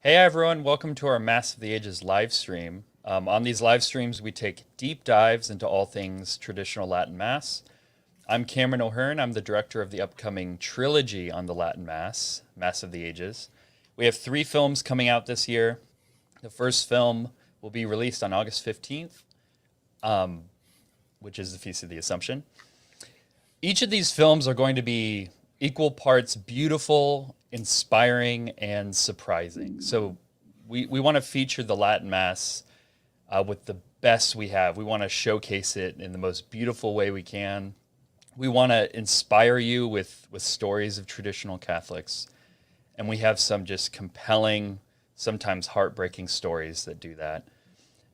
Hey everyone, welcome to our Mass of the Ages live stream. On these live streams, we take deep dives into all things traditional Latin Mass. I'm Cameron O'Hearn. I'm the director of the upcoming trilogy on the Latin Mass, Mass of the Ages. We have 3 films coming out this year. The first film will be released on August 15th, which is the Feast of the Assumption. Each of these films are going to be equal parts beautiful, inspiring, and surprising. So we want to feature the Latin Mass with the best we have. We want to showcase it in the most beautiful way we can. We want to inspire you with stories of traditional Catholics. And we have some just compelling, sometimes heartbreaking stories that do that.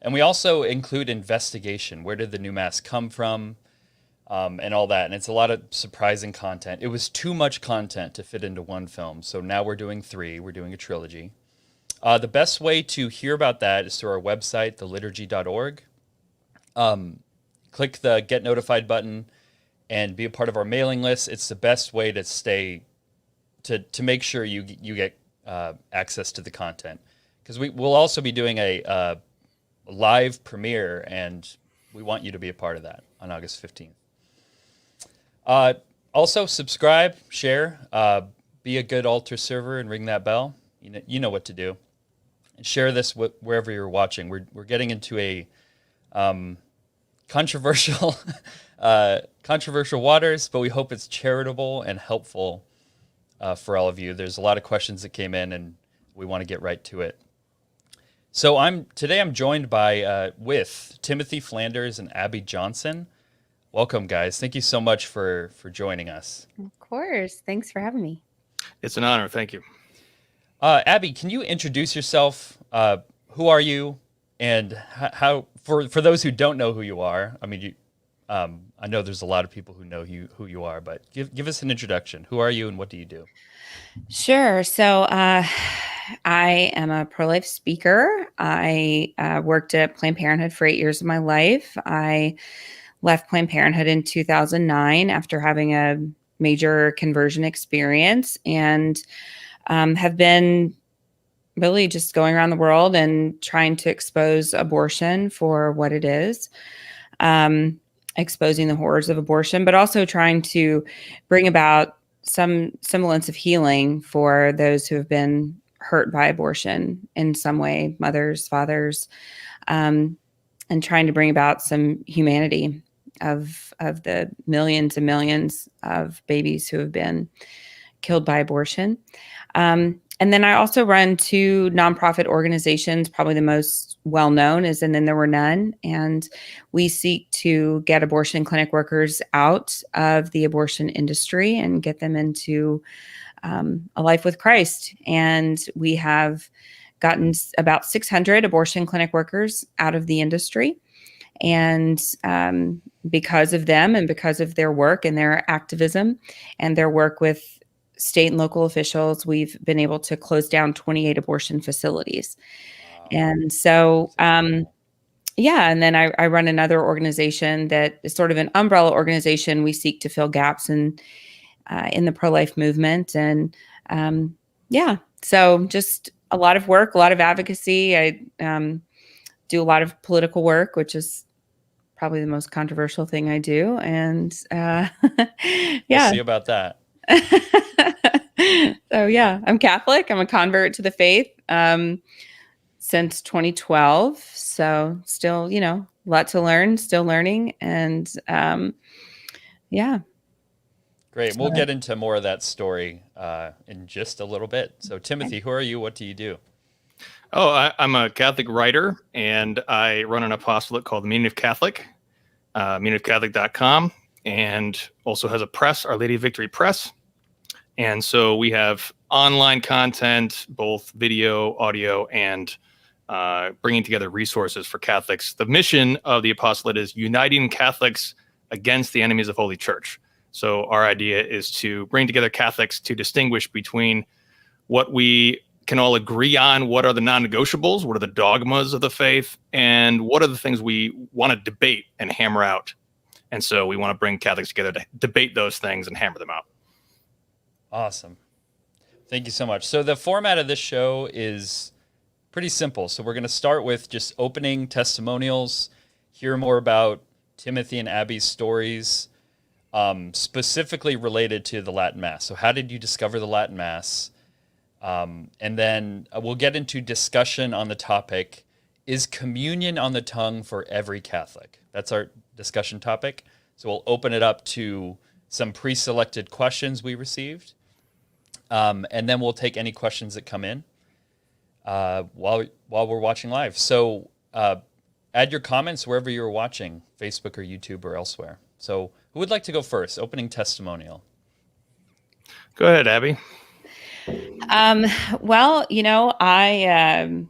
And we also include investigation. Where did the new Mass come from? And all that. And it's a lot of surprising content. It was too much content to fit into one film. So now we're doing 3. We're doing a trilogy. The best way to hear about that is through our website, theliturgy.org. Click the Get Notified button and be a part of our mailing list. It's the best way to stay, to make sure you get access to the content. Because we'll also be doing a live premiere, and we want you to be a part of that on August 15th. Also, subscribe, share, be a good altar server, and ring that bell. You know what to do. And share this wherever you're watching. We're getting into a controversial controversial waters, but we hope it's charitable and helpful for all of you. There's a lot of questions that came in, and we want to get right to it. So today I'm joined by with Timothy Flanders and Abby Johnson. Welcome, guys. Thank you so much for joining us. Of course. Thanks for having me. It's an honor. Thank you. Abby, can you introduce yourself? Who are you? And how for those who don't know who you are, I mean, I know there's a lot of people who know who you are, but give us an introduction. Who are you and what do you do? Sure. So I am a pro-life speaker. I worked at Planned Parenthood for 8 years of my life. I left Planned Parenthood in 2009 after having a major conversion experience, and have been really just going around the world and trying to expose abortion for what it is, exposing the horrors of abortion, but also trying to bring about some semblance of healing for those who have been hurt by abortion in some way, mothers, fathers, and trying to bring about some humanity of the millions and millions of babies who have been killed by abortion. And then I also run 2 nonprofit organizations. Probably the most well-known is And Then There Were None. And we seek to get abortion clinic workers out of the abortion industry and get them into a life with Christ. And we have gotten about 600 abortion clinic workers out of the industry. And because of them and because of their work and their activism and their work with state and local officials, we've been able to close down 28 abortion facilities. Wow. And so, yeah, and then I run another organization that is sort of an umbrella organization. We seek to fill gaps in the pro-life movement. And yeah, so just a lot of work, a lot of advocacy. I do a lot of political work, which is probably the most controversial thing I do. And yeah. We'll see about that. So yeah, I'm Catholic. I'm a convert to the faith since 2012. So still, a lot to learn, still learning. And yeah. Great. We'll get into more of that story in just a little bit. So Timothy, who are you? What do you do? Oh, I'm a Catholic writer, and I run an apostolate called the Meaning of Catholic, meaningofcatholic.com, and also has a press, Our Lady of Victory Press. And so we have online content, both video, audio, and bringing together resources for Catholics. The mission of the apostolate is uniting Catholics against the enemies of Holy Church. So our idea is to bring together Catholics to distinguish between what we can all agree on, what are the non-negotiables, what are the dogmas of the faith, and what are the things we want to debate and hammer out. And so we want to bring Catholics together to debate those things and hammer them out. Awesome. Thank you so much. So the format of this show is pretty simple. So we're going to start with just opening testimonials, hear more about Timothy and Abby's stories, specifically related to the Latin Mass. So how did you discover the Latin Mass? And then we'll get into discussion on the topic, is communion on the tongue for every Catholic? That's our discussion topic. So we'll open it up to some pre-selected questions we received. And then we'll take any questions that come in while we're watching live. So add your comments wherever you're watching, Facebook or YouTube or elsewhere. So who would like to go first? Opening testimonial. Go ahead, Abby. Well, I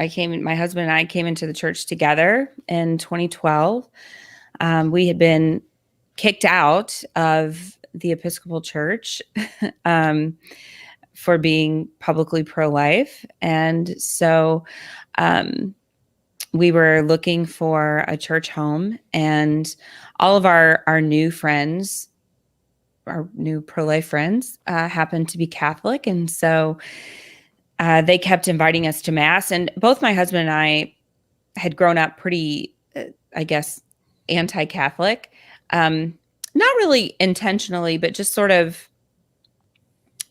came, my husband and I came into the church together in 2012. We had been kicked out of the Episcopal Church for being publicly pro-life. And so we were looking for a church home, and all of our new friends, our new pro-life friends, happened to be Catholic. And so they kept inviting us to Mass. And both my husband and I had grown up pretty, anti-Catholic. Not really intentionally, but just sort of,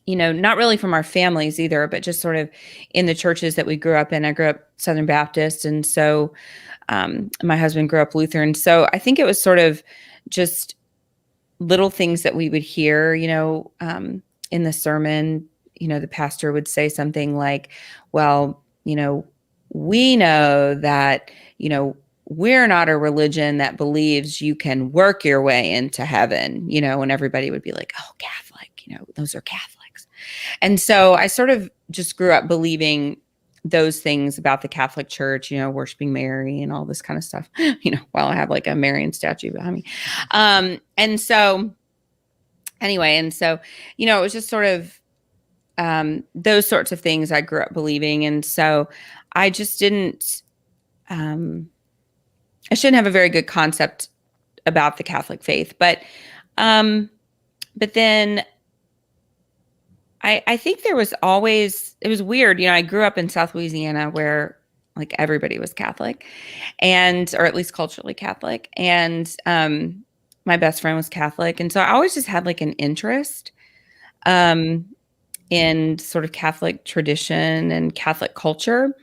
not really from our families either, but just sort of in the churches that we grew up in. I grew up Southern Baptist. And so my husband grew up Lutheran. So I think it was sort of just little things that we would hear, in the sermon. The pastor would say something like, well, we know that, we're not a religion that believes you can work your way into heaven, and everybody would be like, oh, Catholic, those are Catholics. And so I sort of just grew up believing those things about the Catholic Church, worshiping Mary and all this kind of stuff, while I have like a Marian statue behind me. And so anyway, it was just sort of those sorts of things I grew up believing. And so I just didn't, I shouldn't have a very good concept about the Catholic faith, but then I think there was always, it was weird. I grew up in South Louisiana where like everybody was Catholic, or at least culturally Catholic. And my best friend was Catholic. And so I always just had like an interest in sort of Catholic tradition and Catholic culture.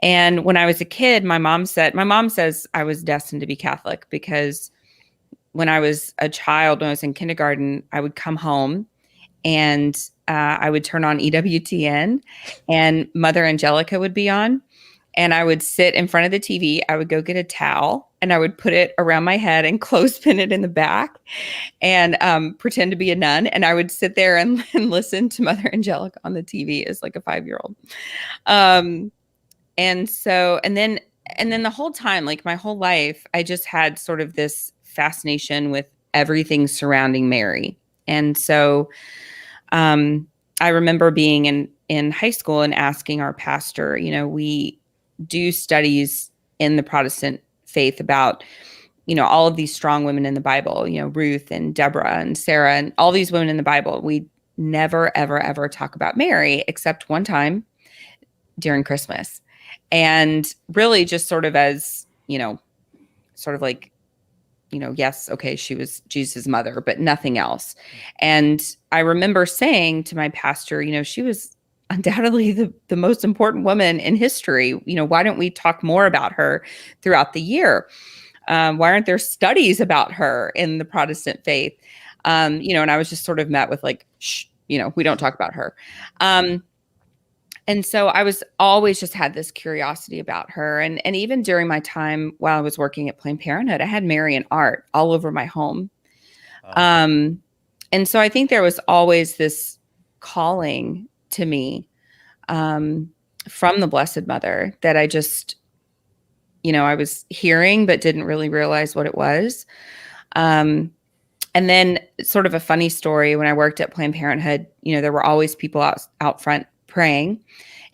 And when I was a kid, my mom says I was destined to be Catholic, because when I was a child, when I was in kindergarten, I would come home and I would turn on EWTN and Mother Angelica would be on. And I would sit in front of the TV. I would go get a towel and I would put it around my head and clothespin it in the back and pretend to be a nun. And I would sit there and listen to Mother Angelica on the TV as like a 5-year-old. And then the whole time, like my whole life, I just had sort of this fascination with everything surrounding Mary. And so I remember being in high school and asking our pastor, we do studies in the Protestant faith about, all of these strong women in the Bible, Ruth and Deborah and Sarah and all these women in the Bible. We never, ever, ever talk about Mary except one time during Christmas. And really just sort of as, sort of like, yes, okay, she was Jesus' mother, but nothing else. And I remember saying to my pastor, she was undoubtedly the most important woman in history. Why don't we talk more about her throughout the year? Why aren't there studies about her in the Protestant faith? And I was just sort of met with like, shh, we don't talk about her. And so I was always just had this curiosity about her. And even during my time while I was working at Planned Parenthood, I had Marian art all over my home. And so I think there was always this calling to me from the Blessed Mother that I just, I was hearing, but didn't really realize what it was. And then sort of a funny story, when I worked at Planned Parenthood, there were always people out front praying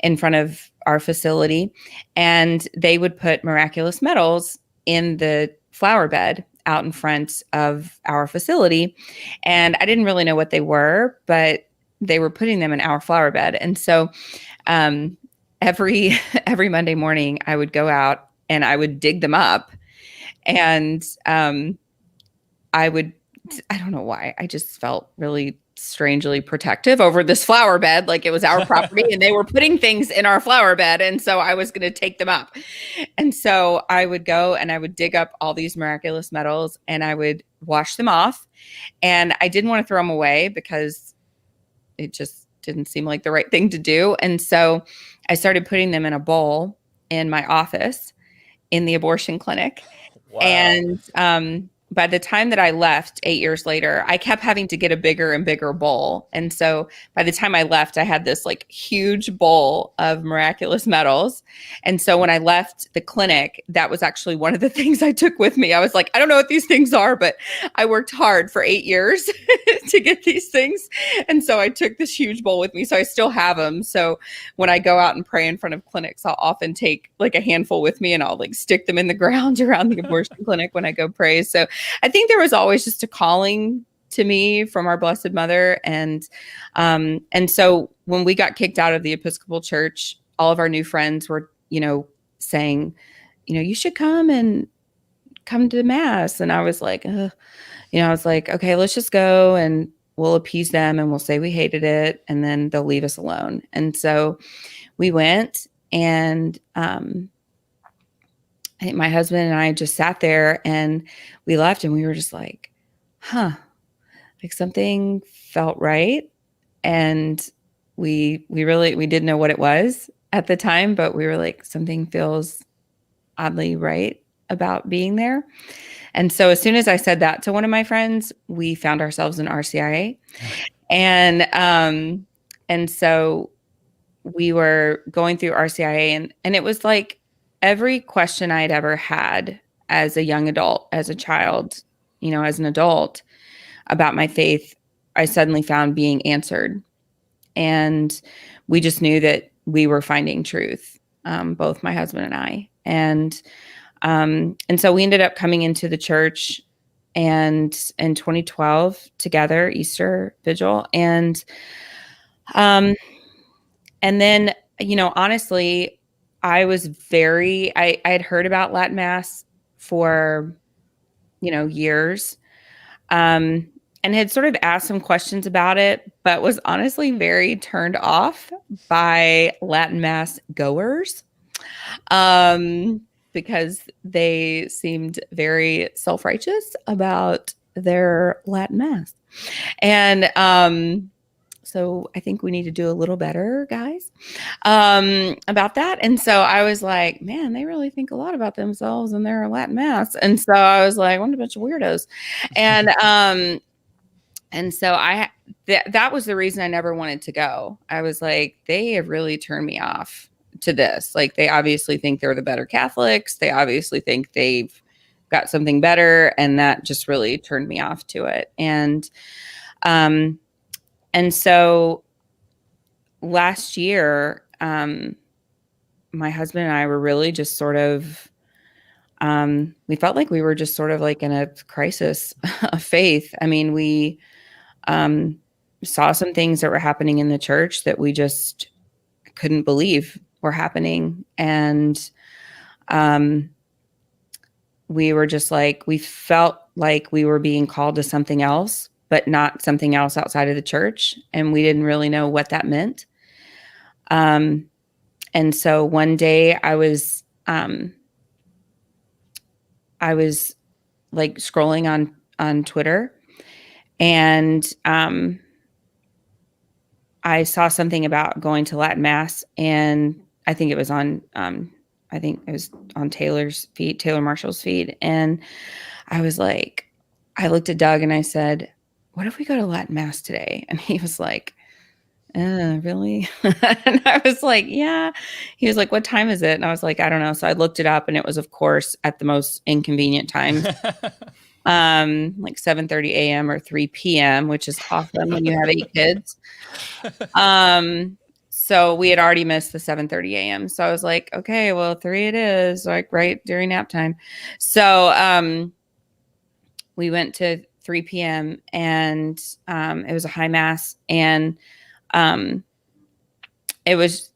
in front of our facility, and they would put miraculous medals in the flower bed out in front of our facility. And I didn't really know what they were, but they were putting them in our flower bed. And so every Monday morning I would go out and I would dig them up, and I don't know why, I just felt really strangely protective over this flower bed, like it was our property and they were putting things in our flower bed, and so I was going to take them up. And so I would go and I would dig up all these miraculous medals and I would wash them off, and I didn't want to throw them away because it just didn't seem like the right thing to do. And so I started putting them in a bowl in my office in the abortion clinic. Wow. And by the time that I left 8 years later, I kept having to get a bigger and bigger bowl. And so by the time I left, I had this like huge bowl of miraculous medals. And so when I left the clinic, that was actually one of the things I took with me. I was like, I don't know what these things are, but I worked hard for 8 years to get these things. And so I took this huge bowl with me. So I still have them. So when I go out and pray in front of clinics, I'll often take like a handful with me and I'll like stick them in the ground around the abortion clinic when I go pray. So I think there was always just a calling to me from our Blessed Mother. And so when we got kicked out of the Episcopal Church, all of our new friends were, saying, you should come to Mass. And I was like, I was like, okay, let's just go and we'll appease them and we'll say we hated it and then they'll leave us alone. And so we went, and I think my husband and I just sat there and we left and we were just like, like something felt right. And we didn't know what it was at the time, but we were like, something feels oddly right about being there. And so as soon as I said that to one of my friends, we found ourselves in RCIA. And so we were going through RCIA, and it was like every question I'd ever had as a young adult, as a child, as an adult about my faith, I suddenly found being answered. And we just knew that we were finding truth, both my husband and I. And so we ended up coming into the church and in 2012 together, Easter Vigil. And then, honestly, I was I had heard about Latin Mass for, years, and had sort of asked some questions about it, but was honestly very turned off by Latin Mass goers, because they seemed very self-righteous about their Latin Mass. And, so I think we need to do a little better, guys, about that. And so I was like, man, they really think a lot about themselves and their Latin Mass. And so I was like, what a bunch of weirdos. And so that was the reason I never wanted to go. I was like, they have really turned me off to this. Like, they obviously think they're the better Catholics. They obviously think they've got something better. And that just really turned me off to it. And so last year, my husband and I were really just sort of, we felt like we were just sort of like in a crisis of faith. I mean, we saw some things that were happening in the church that we just couldn't believe were happening. And we were just like, we felt like we were being called to something else, but not something else outside of the church. And we didn't really know what that meant. And so one day I was like scrolling on Twitter, and I saw something about going to Latin Mass, and I think it was on Taylor Marshall's feed. And I was like, I looked at Doug and I said, what if we go to Latin Mass today? And he was like, really? And I was like, yeah. He was like, what time is it? And I was like, I don't know. So I looked it up, and it was, of course, at the most inconvenient time, like 7:30 a.m. or 3 p.m., which is awesome when you have 8 kids. So we had already missed the 7:30 a.m. So I was like, okay, well, 3 it is, like right during nap time. So we went to 3 p.m. and it was a high Mass, and um, it was,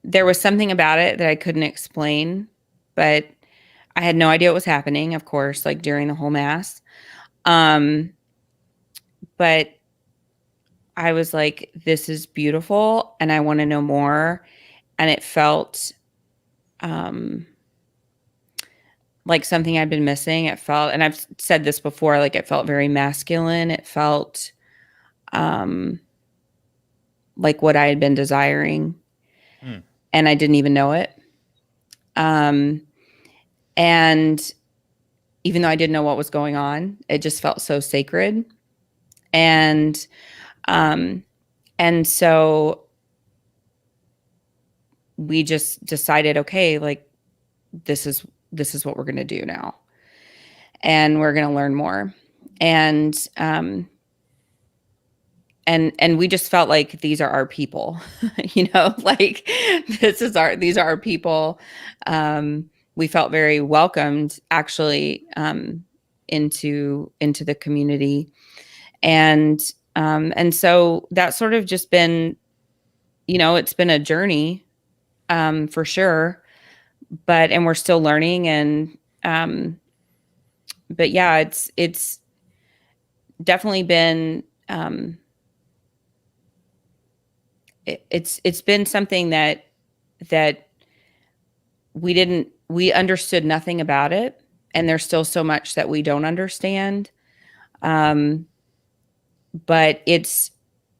there was something about it that I couldn't explain, but I had no idea what was happening, of course, like during the whole mass. But I was like, this is beautiful and I want to know more. And it felt like something I'd been missing. It felt, and I've said this before, like it felt very masculine. It felt like what I had been desiring. And I didn't even know it. And even though I didn't know what was going on, it just felt so sacred. And so we just decided, okay, like this is what we're going to do now. And we're going to learn more. And we just felt like these are our people, like these are our people. We felt very welcomed actually, into the community. And so that's sort of just been, it's been a journey, for sure, and we're still learning. And, but yeah, it's definitely been, it's been something that we understood nothing about it. And there's still so much that we don't understand. But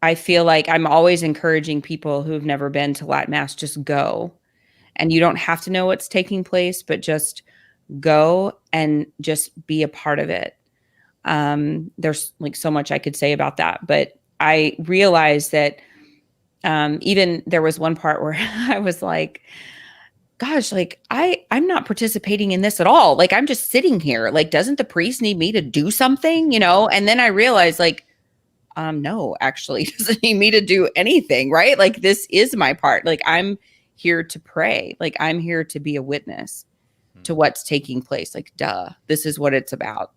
I feel like I'm always encouraging people who've never been to Latin Mass, just go. And you don't have to know what's taking place, but just go and just be a part of it. There's like so much I could say about that, but I realized that even there was one part where I was like, gosh, like I'm not participating in this at all. Like I'm just sitting here. Like, doesn't the priest need me to do something, And then I realized like, no, actually he doesn't need me to do anything, right? Like this is my part. Like I'm here to pray. Like I'm here to be a witness to what's taking place. Like, duh, this is what it's about.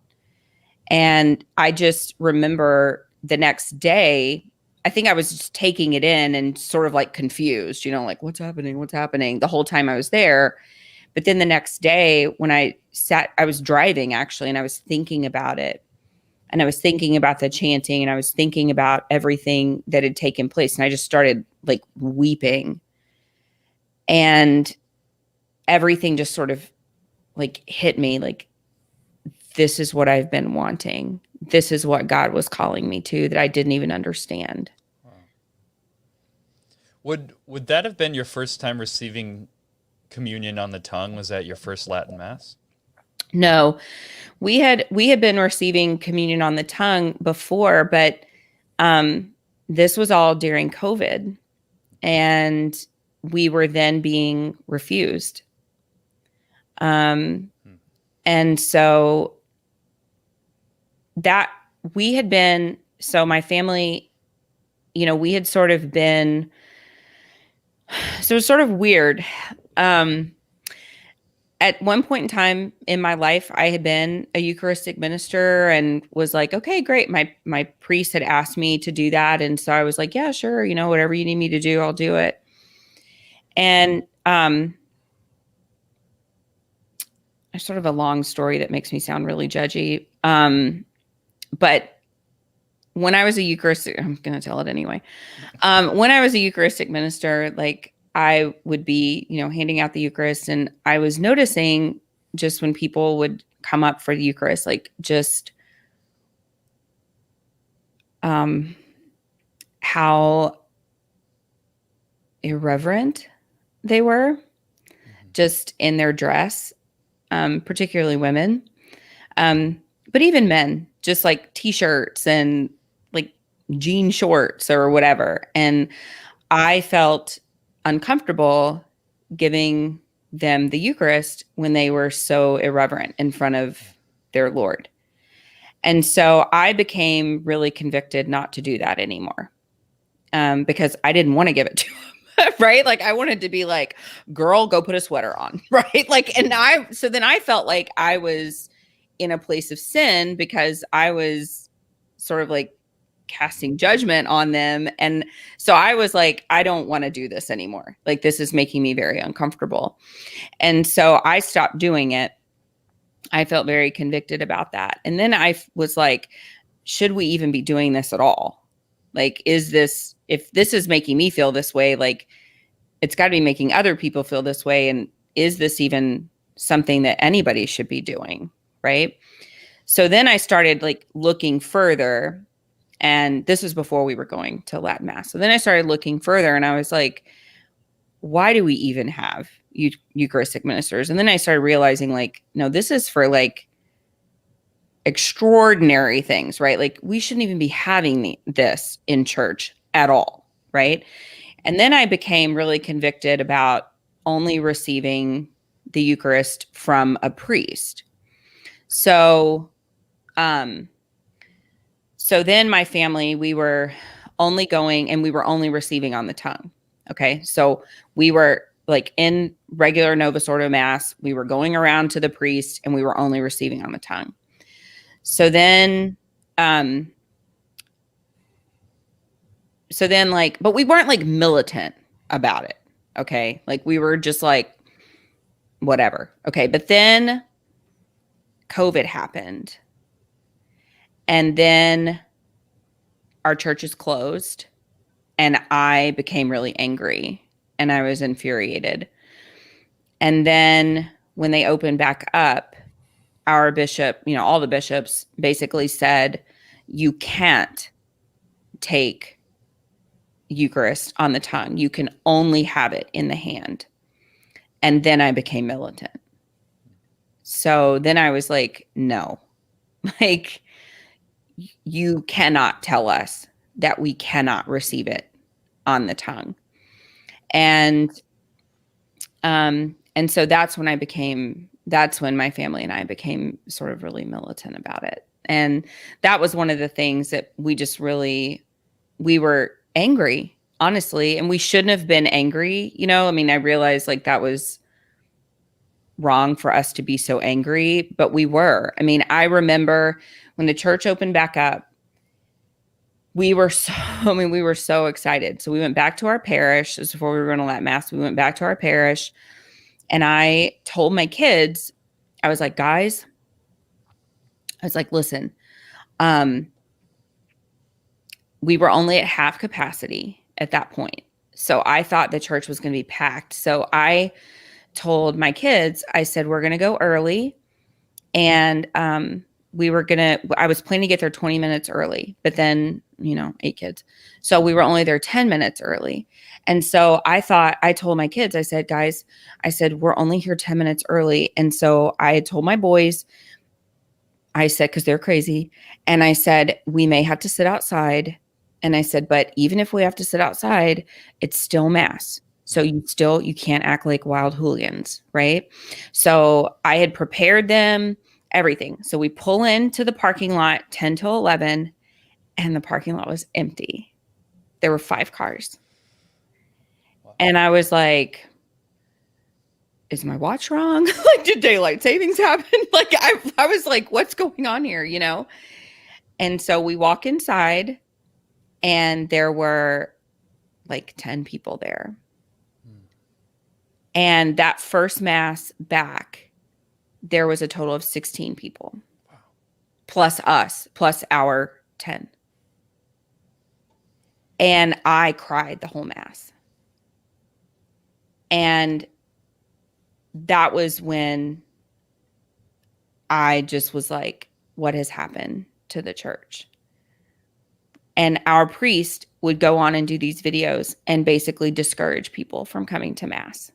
And I just remember the next day, I think I was just taking it in and sort of like confused, like what's happening the whole time I was there. But then the next day when I was driving actually, and I was thinking about it, and I was thinking about the chanting, and I was thinking about everything that had taken place. And I just started like weeping, and everything just sort of like hit me like, this is what I've been wanting. This is what God was calling me to, that I didn't even understand. Wow. Would that have been your first time receiving communion on the tongue? Was that your first Latin Mass? No, we had been receiving communion on the tongue before, but this was all during COVID, and we were then being refused. And so that we had been, so my family, we had sort of been, so it was sort of weird. At one point in time in my life, I had been a Eucharistic minister and was like, okay, great. My priest had asked me to do that. And so I was like, yeah, sure. Whatever you need me to do, I'll do it. And, it's sort of a long story that makes me sound really judgy. But when I was a Eucharistic, I'm going to tell it anyway. When I was a Eucharistic minister, like I would be, handing out the Eucharist, and I was noticing just when people would come up for the Eucharist, like just how irreverent they were, just in their dress, particularly women, but even men, just like t-shirts and like jean shorts or whatever. And I felt uncomfortable giving them the Eucharist when they were so irreverent in front of their Lord. And so I became really convicted not to do that anymore, because I didn't want to give it to them, right? Like I wanted to be like, girl, go put a sweater on, right? Like, so then I felt like I was in a place of sin because I was sort of like casting judgment on them. And so I was like, I don't want to do this anymore. Like, this is making me very uncomfortable. And so I stopped doing it. I felt very convicted about that. And then I was like, should we even be doing this at all? Like, if this is making me feel this way, like, it's got to be making other people feel this way. And is this even something that anybody should be doing? Right. So then I started like looking further, and this was before we were going to Latin Mass. So then I started looking further, and I was like, why do we even have Eucharistic ministers? And then I started realizing, like, no, this is for like extraordinary things, right? Like, we shouldn't even be having this in church at all, right? And then I became really convicted about only receiving the Eucharist from a priest. So then my family, we were only going and we were only receiving on the tongue. Okay. So we were like in regular Novus Ordo Mass, we were going around to the priest and we were only receiving on the tongue. So then like, but we weren't like militant about it. Okay. Like, we were just like, whatever. Okay. But then COVID happened. And then our church is closed, and I became really angry and I was infuriated. And then when they opened back up, our bishop, all the bishops basically said, you can't take Eucharist on the tongue. You can only have it in the hand. And then I became militant. So then I was like, no, like, you cannot tell us that we cannot receive it on the tongue. And so that's when my family and I became sort of really militant about it. And that was one of the things that we were angry, honestly, and we shouldn't have been angry. I mean, I realized like that was wrong for us to be so angry, but we were. I mean, I remember when the church opened back up, we were so excited. So we went back to our parish. This was before we were going to Latin Mass. We went back to our parish, and I told my kids, I was like, guys, I was like, listen, we were only at half capacity at that point. So I thought the church was going to be packed. So I told my kids, I said, we're going to go early. And I was planning to get there 20 minutes early, but then, 8 kids. So we were only there 10 minutes early. And so I told my kids, I said, guys, we're only here 10 minutes early. And so I had told my boys, I said, because they're crazy. And I said, we may have to sit outside. And I said, but even if we have to sit outside, it's still Mass. So you can't act like wild hooligans, right? So I had prepared them, everything. So we pull into the parking lot 10 till 11, and the parking lot was empty. There were 5 cars. Wow. And I was like, is my watch wrong? Like, did daylight savings happen? Like, I was like, what's going on here, And so we walk inside, and there were like 10 people there. And that first Mass back, there was a total of 16 people. Wow. Plus us, plus our 10. And I cried the whole Mass. And that was when I just was like, what has happened to the church? And our priest would go on and do these videos and basically discourage people from coming to Mass.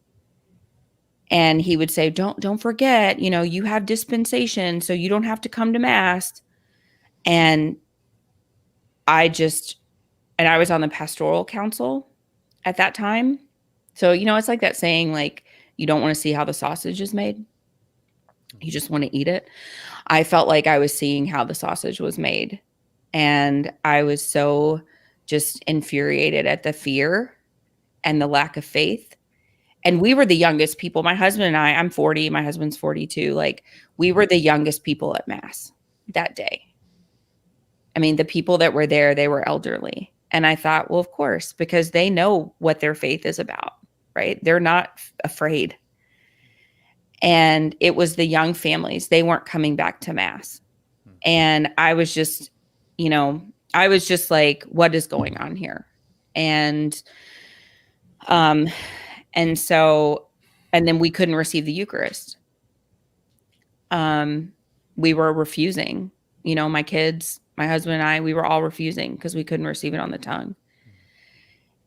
And he would say, don't forget, you have dispensation, so you don't have to come to Mass. And I was on the pastoral council at that time. So, it's like that saying, like, you don't want to see how the sausage is made. You just want to eat it. I felt like I was seeing how the sausage was made. And I was so just infuriated at the fear and the lack of faith. And we were the youngest people. My husband and I'm 40, my husband's 42. Like, we were the youngest people at Mass that day. I mean, the people that were there, they were elderly. And I thought, well, of course, because they know what their faith is about, right? They're not afraid. And it was the young families. They weren't coming back to mass. And I was just, I was just like, what is going on here? And so, and then we couldn't receive the Eucharist. We were refusing, my kids, my husband and I, we were all refusing because we couldn't receive it on the tongue.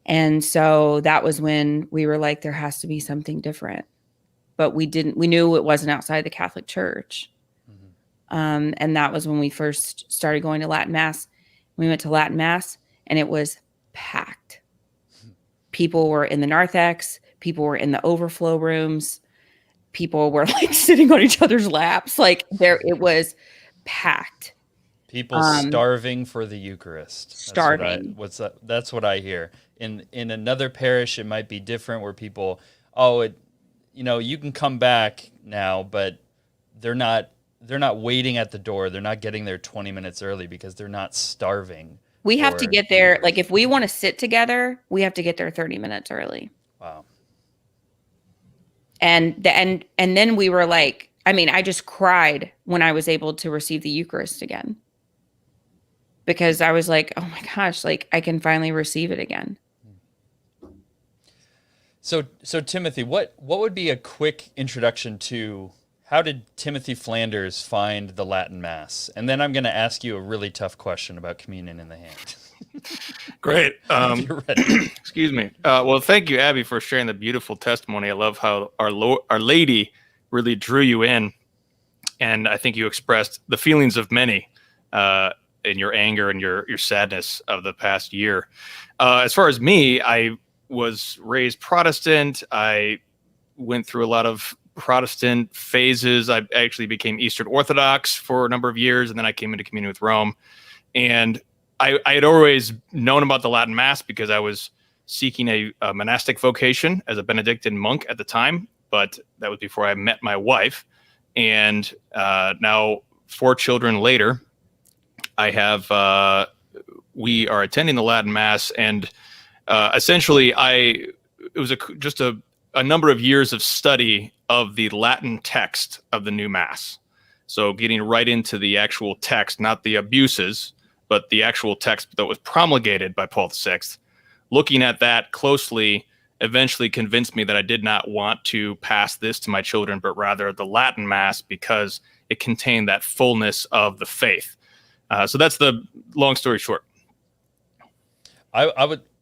And so that was when we were like, there has to be something different, but we knew it wasn't outside the Catholic Church. And that was when we first started going to Latin Mass. We went to Latin Mass and it was packed. People were in the narthex. People were in the overflow rooms. People were like sitting on each other's laps. Like it was packed. People starving for the Eucharist. Starving. That's what I hear. In another parish, it might be different where people, you can come back now, but they're not waiting at the door. They're not getting there 20 minutes early because they're not starving. We have to get there. Like if we want to sit together, we have to get there 30 minutes early. Wow. And then we were like, I mean, I just cried when I was able to receive the Eucharist again. Because I was like, oh my gosh, like I can finally receive it again. So Timothy, what would be a quick introduction to how did Timothy Flanders find the Latin Mass? And then I'm going to ask you a really tough question about communion in the hand. Great. You're ready. Excuse me. Well, thank you, Abby, for sharing the beautiful testimony. I love how Our Lady really drew you in. And I think you expressed the feelings of many in your anger and your sadness of the past year. As far as me, I was raised Protestant. I went through a lot of Protestant phases. I actually became Eastern Orthodox for a number of years, and then I came into communion with Rome. And I had always known about the Latin Mass because I was seeking a monastic vocation as a Benedictine monk at the time, but that was before I met my wife. And now 4 children later, I have we are attending the Latin Mass, and essentially it was just a number of years of study of the Latin text of the new Mass. So getting right into the actual text, not the abuses, but the actual text that was promulgated by Paul VI. Looking at that closely eventually convinced me that I did not want to pass this to my children, but rather the Latin Mass, because it contained that fullness of the faith. So that's the long story short.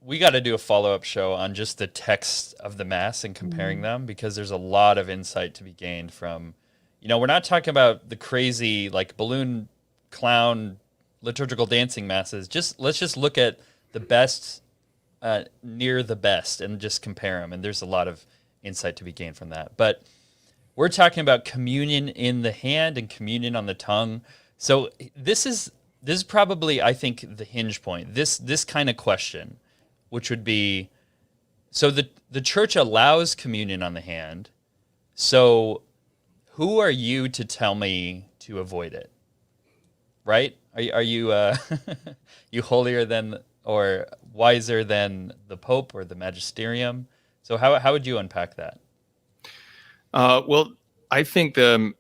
We got to do a follow-up show on just the text of the Mass and comparing them, because there's a lot of insight to be gained from, we're not talking about the crazy like balloon clown liturgical dancing masses. Let's just look at the best near the best and just compare them. And there's a lot of insight to be gained from that. But we're talking about communion in the hand and communion on the tongue. So this is probably, I think, the hinge point. This kind of question, which would be, so the church allows communion on the hand. So who are you to tell me to avoid it? Right? Are you you holier than or wiser than the Pope or the Magisterium? So how would you unpack that? Well, I think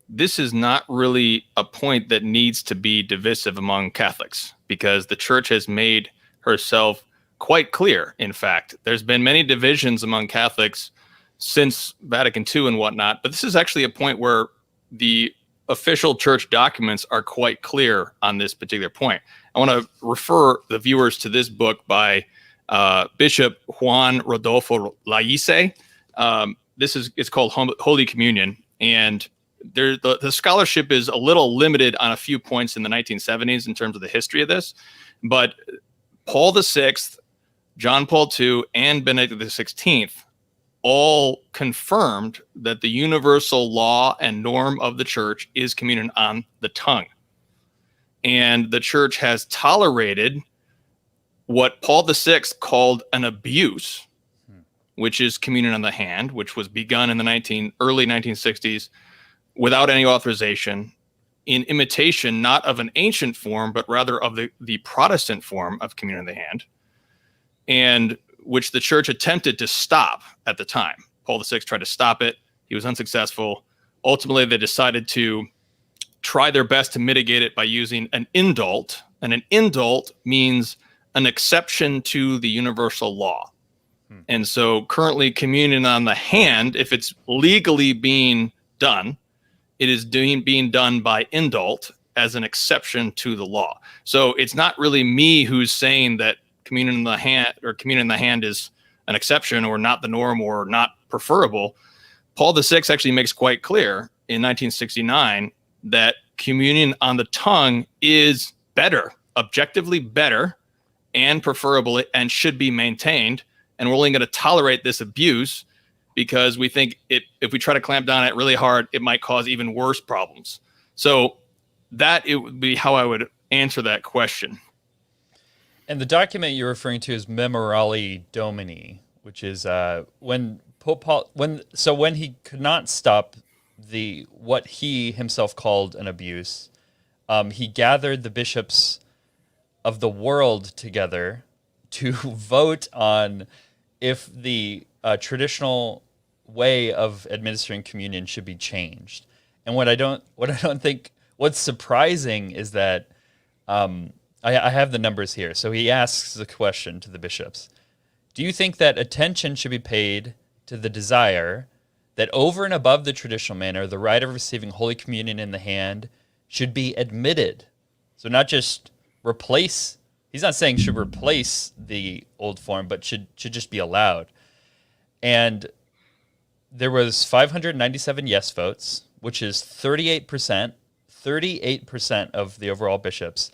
this is not really a point that needs to be divisive among Catholics, because the Church has made herself quite clear. In fact, there's been many divisions among Catholics since Vatican II and whatnot, but this is actually a point where the official church documents are quite clear on this particular point. I want to refer the viewers to this book by Bishop Juan Rodolfo Laise. It's called Holy Communion, and the scholarship is a little limited on a few points in the 1970s in terms of the history of this, but Paul VI, John Paul II, and Benedict XVI all confirmed that the universal law and norm of the church is communion on the tongue. And the church has tolerated what Paul VI called an abuse, which is communion on the hand, which was begun in the early 1960s without any authorization in imitation not of an ancient form, but rather of the Protestant form of communion in the hand, and which the church attempted to stop at the time. Paul VI tried to stop it. He was unsuccessful. Ultimately, they decided to try their best to mitigate it by using an indult. And an indult means an exception to the universal law. And so currently communion on the hand, if it's legally being done, it is being done by indult as an exception to the law. So it's not really me who's saying that communion in the hand is an exception or not the norm or not preferable. Paul VI actually makes quite clear in 1969 that communion on the tongue is better, objectively better and preferable, and should be maintained. And we're only going to tolerate this abuse because we think if we try to clamp down on it really hard, it might cause even worse problems. So that it would be how I would answer that question. And the document you're referring to is Memorali Domini, which is when Pope Paul, when he could not stop what he himself called an abuse, he gathered the bishops of the world together to vote on if the traditional way of administering communion should be changed. And what's surprising is that I have the numbers here. So he asks the question to the bishops: do you think that attention should be paid to the desire that over and above the traditional manner, the rite of receiving Holy Communion in the hand should be admitted? So not just replace. He's not saying should replace the old form, but should just be allowed. And there was 597 yes votes, which is 38% of the overall bishops.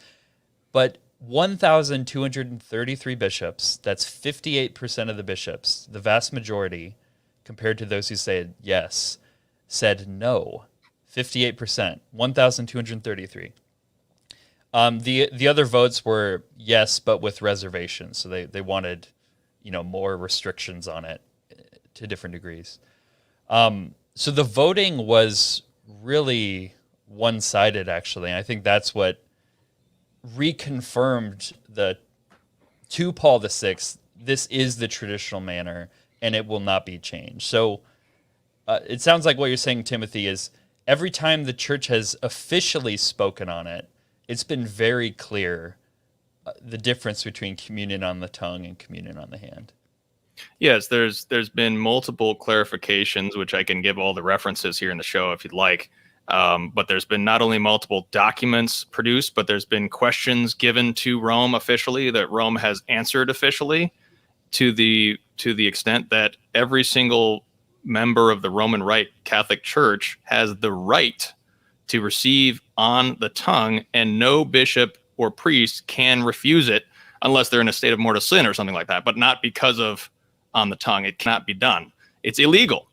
But 1,233 bishops, that's 58% of the bishops, the vast majority, compared to those who said yes, said no. 58%, 1,233. The other votes were yes, but with reservations. So they wanted, more restrictions on it to different degrees. So the voting was really one-sided, actually. And I think that's what reconfirmed to Paul VI, this is the traditional manner, and it will not be changed. So it sounds like what you're saying, Timothy, is every time the church has officially spoken on it, it's been very clear the difference between communion on the tongue and communion on the hand. Yes, there's been multiple clarifications, which I can give all the references here in the show if you'd like. But there's been not only multiple documents produced, but there's been questions given to Rome officially that Rome has answered officially, to the extent that every single member of the Roman Rite Catholic Church has the right to receive on the tongue, and no bishop or priest can refuse it unless they're in a state of mortal sin or something like that, but not because of on the tongue. It cannot be done. It's illegal.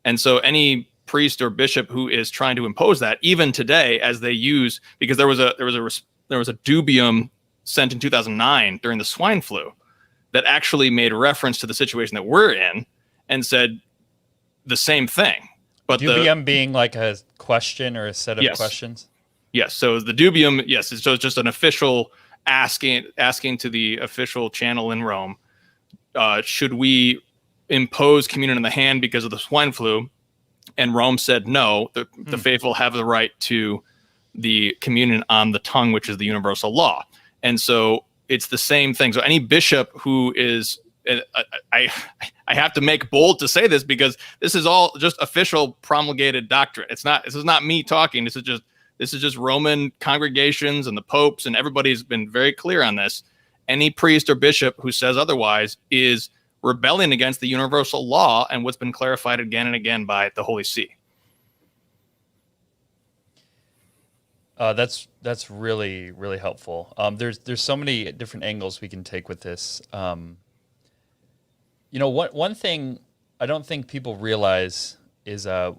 And so any priest or bishop who is trying to impose that, even today, as they use, because there was a dubium sent in 2009 during the swine flu that actually made reference to the situation that we're in and said the same thing. But dubium being like a question or a set of questions? Yes. So the dubium, yes. So it's just an official asking to the official channel in Rome, should we impose communion in the hand because of the swine flu? And Rome said no. The faithful have the right to the communion on the tongue, which is the universal law. And so it's the same thing. So any bishop who is, I have to make bold to say this because this is all just official promulgated doctrine. This is not me talking. This is just Roman congregations and the popes, and everybody's been very clear on this. Any priest or bishop who says otherwise is rebelling against the universal law and what's been clarified again and again by the Holy See. That's really, really helpful. There's so many different angles we can take with this. One thing I don't think people realize is, and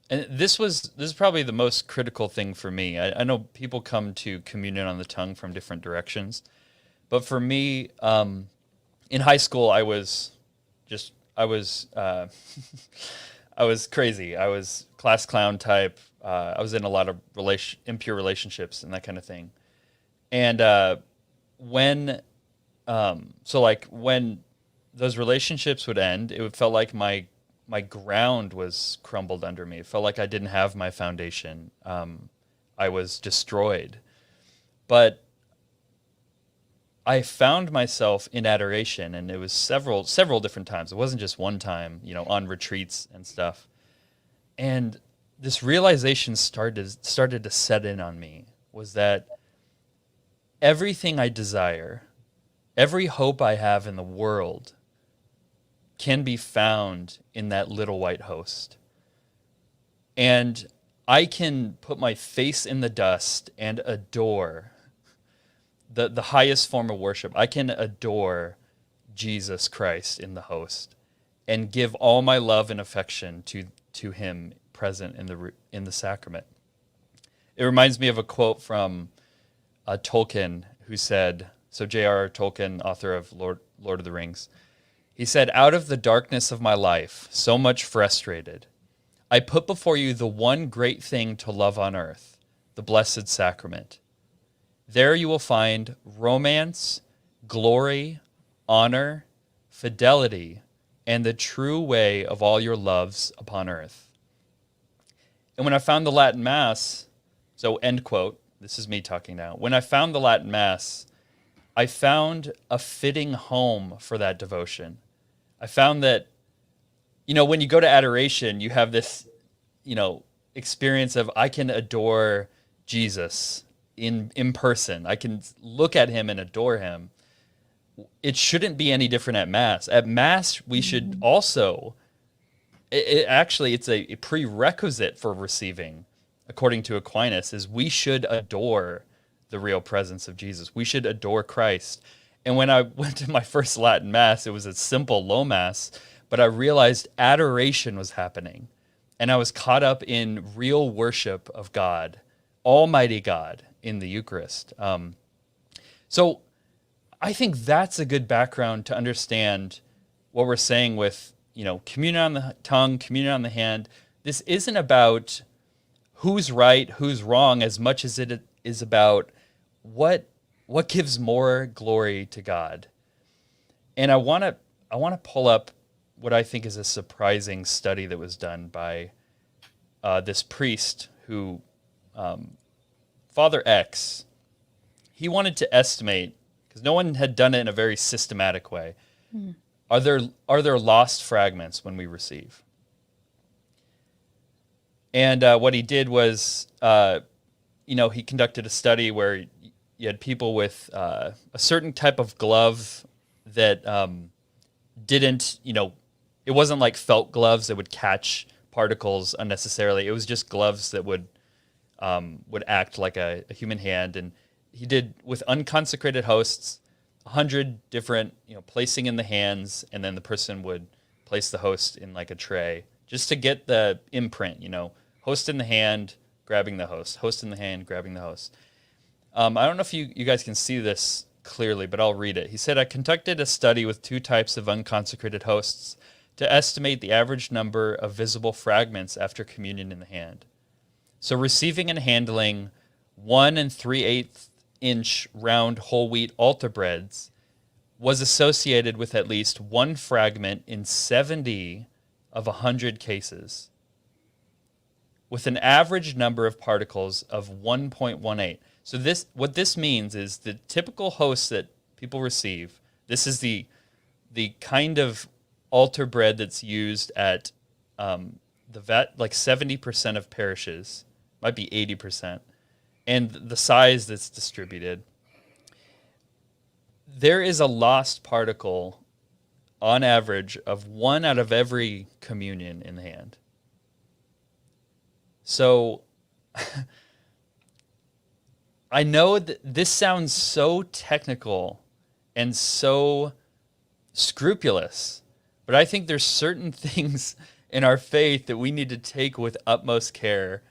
this is probably the most critical thing for me. I know people come to communion on the tongue from different directions, but for me, in high school, I was I was crazy. I was class clown type, I was in a lot of impure relationships and that kind of thing. And when when those relationships would end, it felt like my ground was crumbled under me. It felt like I didn't have my foundation. I was destroyed. But I found myself in adoration, and it was several different times. It wasn't just one time, on retreats and stuff. And this realization started to set in on me, was that everything I desire, every hope I have in the world can be found in that little white host. And I can put my face in the dust and adore the highest form of worship. I can adore Jesus Christ in the host and give all my love and affection to him present in the sacrament. It reminds me of a quote from Tolkien, who said, so J.R.R. Tolkien, author of Lord of the Rings, he said, "Out of the darkness of my life, so much frustrated, I put before you the one great thing to love on earth, the Blessed Sacrament. There you will find romance, glory, honor, fidelity, and the true way of all your loves upon earth." And when I found the Latin Mass, so end quote, this is me talking now. When I found the Latin Mass, I found a fitting home for that devotion. I found that, when you go to adoration, you have this, experience of, I can adore Jesus in person. I can look at him and adore him. It shouldn't be any different at Mass. At Mass, we should also, it's a prerequisite for receiving, according to Aquinas, is we should adore the real presence of Jesus. We should adore Christ. And when I went to my first Latin Mass, it was a simple low Mass, but I realized adoration was happening. And I was caught up in real worship of God, Almighty God, in the Eucharist. So I think that's a good background to understand what we're saying with, communion on the tongue, communion on the hand. This isn't about who's right, who's wrong, as much as it is about what gives more glory to God. And I want to pull up what I think is a surprising study that was done by this priest who, Father X, he wanted to estimate, because no one had done it in a very systematic way. Are there lost fragments when we receive? And what he did was, he conducted a study where you had people with a certain type of glove that didn't, it wasn't like felt gloves that would catch particles unnecessarily. It was just gloves that would act like a human hand. And he did, with unconsecrated hosts, 100 different, placing in the hands, and then the person would place the host in like a tray just to get the imprint, host in the hand, grabbing the host, host in the hand, grabbing the host. I don't know if you guys can see this clearly, but I'll read it. He said, "I conducted a study with two types of unconsecrated hosts to estimate the average number of visible fragments after communion in the hand. So receiving and handling 1 3/8 inch round whole wheat altar breads was associated with at least one fragment in 70 of 100 cases, with an average number of particles of 1.18. So what this means is the typical hosts that people receive, this is the kind of altar bread that's used at like 70% of parishes, might be 80%, and the size that's distributed. There is a lost particle on average of 1 out of every communion in the hand. So I know that this sounds so technical and so scrupulous, but I think there's certain things in our faith that we need to take with utmost care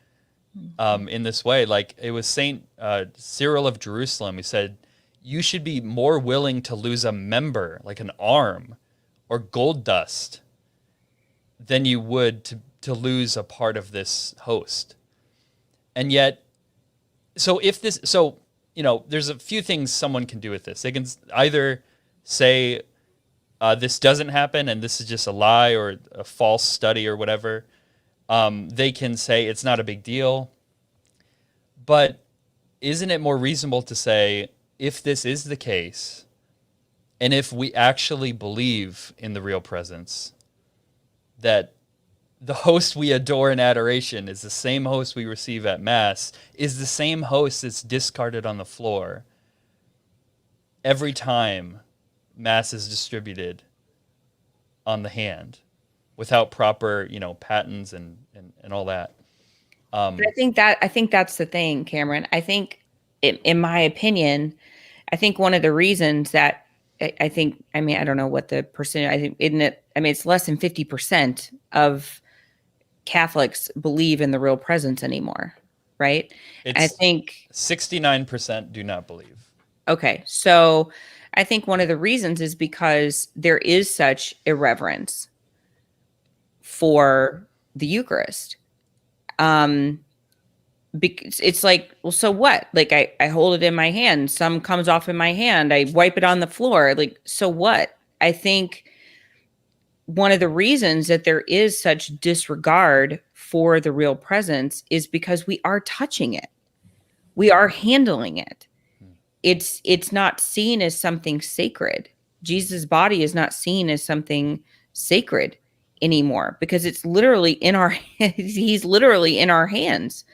in this way. Like it was Saint Cyril of Jerusalem who said, you should be more willing to lose a member, like an arm or gold dust, than you would to lose a part of this host. And yet, so there's a few things someone can do with this. They can either say this doesn't happen and this is just a lie or a false study or whatever. They can say it's not a big deal. But isn't it more reasonable to say, if this is the case, and if we actually believe in the real presence, that the host we adore in adoration is the same host we receive at Mass, is the same host that's discarded on the floor every time Mass is distributed on the hand without proper, patens and all that. But I think that's the thing, Cameron. I think, in my opinion, I think one of the reasons that I think, I mean, I don't know what the percentage, I think, isn't it? I mean, it's less than 50% of Catholics believe in the real presence anymore, right? I think 69% do not believe. Okay, so I think one of the reasons is because there is such irreverence for the Eucharist. Because it's like, well, so what? Like I hold it in my hand, some comes off in my hand, I wipe it on the floor. Like, so what? I think one of the reasons that there is such disregard for the real presence is because we are touching it. We are handling it. It's not seen as something sacred. Jesus' body is not seen as something sacred anymore because it's literally in our he's literally in our hands.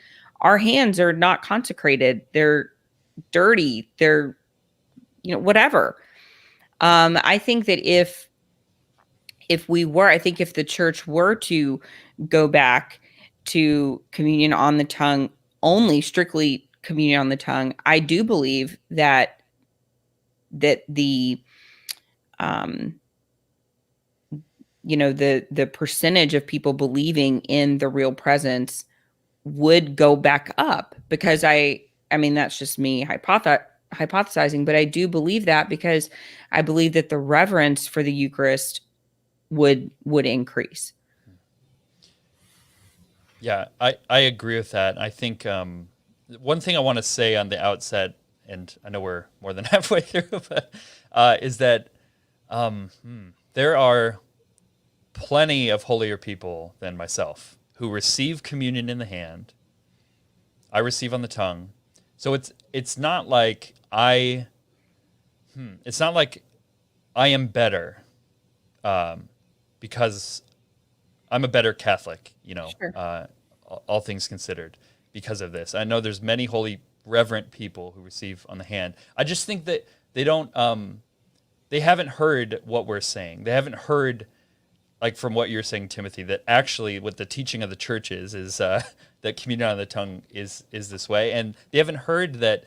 Our hands are not consecrated. They're dirty. They're whatever. I think that if the church were to go back to communion on the tongue, only strictly communion on the tongue, I do believe that the the percentage of people believing in the real presence would go back up, because I mean, that's just me hypothesizing, but I do believe that because I believe that the reverence for the Eucharist would increase. Yeah, I agree with that. I think one thing I want to say on the outset, and I know we're more than halfway through, but is that there are plenty of holier people than myself who receive communion in the hand. I receive on the tongue. So it's not like I am better because I'm a better Catholic, Sure. All things considered, because of this. I know there's many holy, reverent people who receive on the hand. I just think that they don't, they haven't heard what we're saying. They haven't heard, like from what you're saying, Timothy, that actually what the teaching of the church is that communion on the tongue is this way. And they haven't heard that,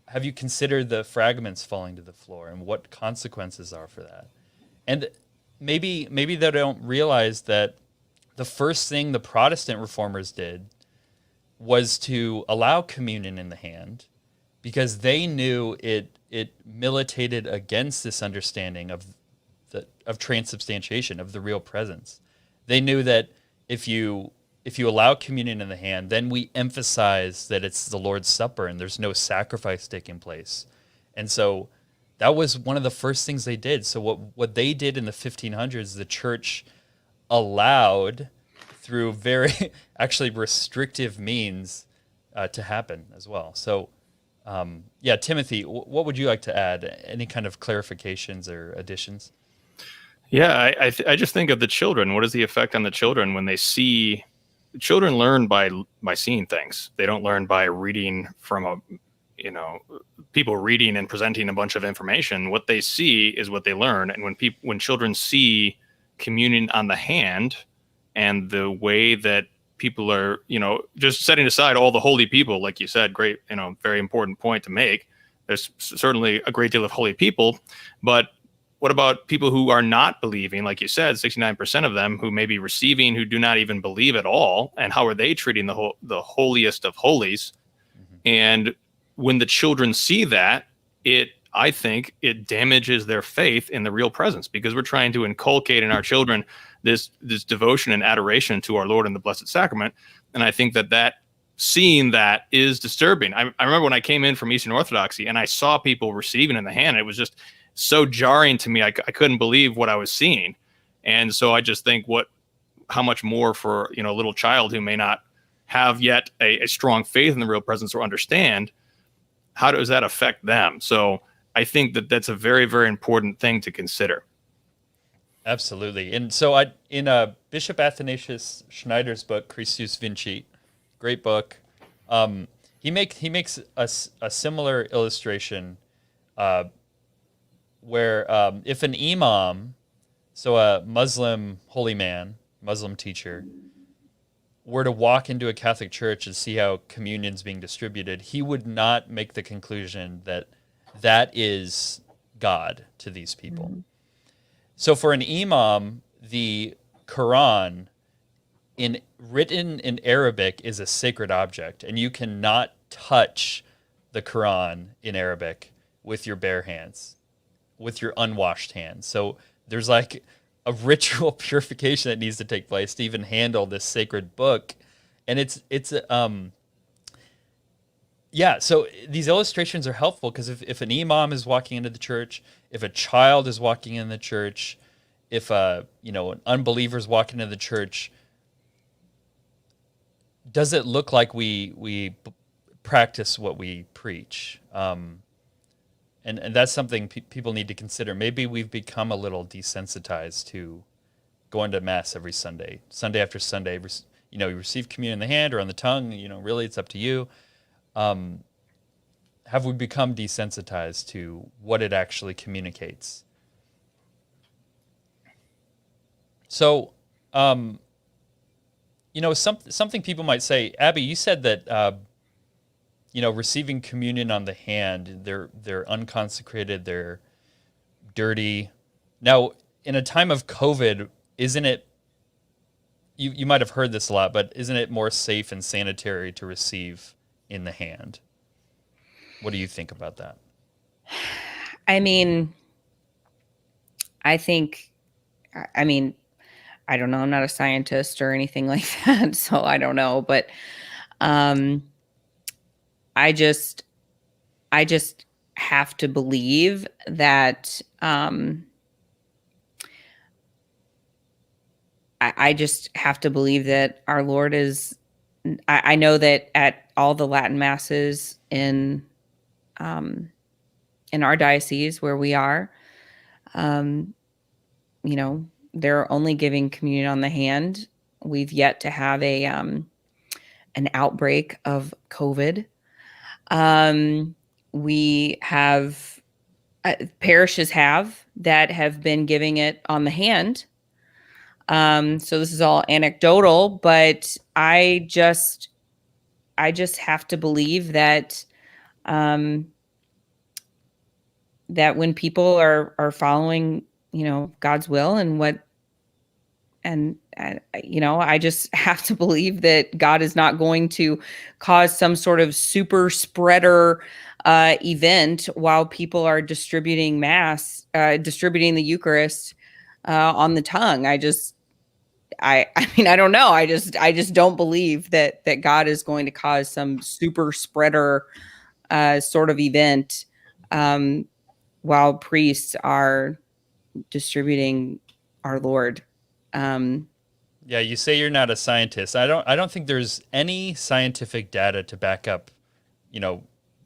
have you considered the fragments falling to the floor and what consequences are for that? And maybe they don't realize that the first thing the Protestant reformers did was to allow communion in the hand because they knew it militated against this understanding of transubstantiation, of the real presence. They knew that if you allow communion in the hand, then we emphasize that it's the Lord's Supper and there's no sacrifice taking place. And so that was one of the first things they did. So what they did in the 1500s, the church allowed through very actually restrictive means to happen as well. So Timothy, what would you like to add? Any kind of clarifications or additions? Yeah, I just think of the children. What is the effect on the children when they see? Children learn by seeing things. They don't learn by reading from people reading and presenting a bunch of information. What they see is what they learn. And when children see communion on the hand and the way that people are, just setting aside all the holy people, like you said, great, very important point to make. There's certainly a great deal of holy people, but what about people who are not believing? Like you said, 69% of them who may be receiving, who do not even believe at all. And how are they treating the holiest of holies? Mm-hmm. And when the children see that, I think it damages their faith in the real presence, because we're trying to inculcate in our children this devotion and adoration to our Lord in the Blessed Sacrament. And I think that seeing that is disturbing. I remember when I came in from Eastern Orthodoxy and I saw people receiving in the hand, it was just so jarring to me. I couldn't believe what I was seeing. And so I just think how much more for, a little child who may not have yet a strong faith in the real presence or understand, how does that affect them? So I think that that's a very, very important thing to consider. Absolutely. And so in Bishop Athanasius Schneider's book, Christus Vincit, great book, he makes a similar illustration where if an imam, so a Muslim holy man, Muslim teacher, were to walk into a Catholic church and see how communion's being distributed, he would not make the conclusion that that is God to these people. Mm-hmm. So for an imam, the Quran written in Arabic is a sacred object, and you cannot touch the Quran in Arabic with your bare hands, with your unwashed hands. So there's like a ritual purification that needs to take place to even handle this sacred book. And so these illustrations are helpful because if an imam is walking into the church, if a child is walking in the church, if an unbeliever is walking into the church, does it look like we practice what we preach? And that's something people need to consider. Maybe we've become a little desensitized to going to Mass every Sunday, Sunday after Sunday. You receive communion in the hand or on the tongue. Really, it's up to you. Have we become desensitized to what it actually communicates? So, something people might say, Abby, you said that, receiving communion on the hand, they're unconsecrated, they're dirty. Now, in a time of COVID, isn't it, you might have heard this a lot, but isn't it more safe and sanitary to receive in the hand? What do you think about that? I mean, I don't know. I'm not a scientist or anything like that, so I don't know. But I just have to believe that I just have to believe that our Lord is. I know that at all the Latin masses in our diocese where we are, they're only giving communion on the hand. We've yet to have an outbreak of COVID. We have parishes that have been giving it on the hand. So this is all anecdotal, but I just have to believe that that when people are following, God's will I just have to believe that God is not going to cause some sort of super spreader event while people are distributing distributing the Eucharist on the tongue. I don't know. I just don't believe that God is going to cause some super spreader sort of event while priests are distributing our Lord. Yeah, you say you're not a scientist. I don't think there's any scientific data to back up,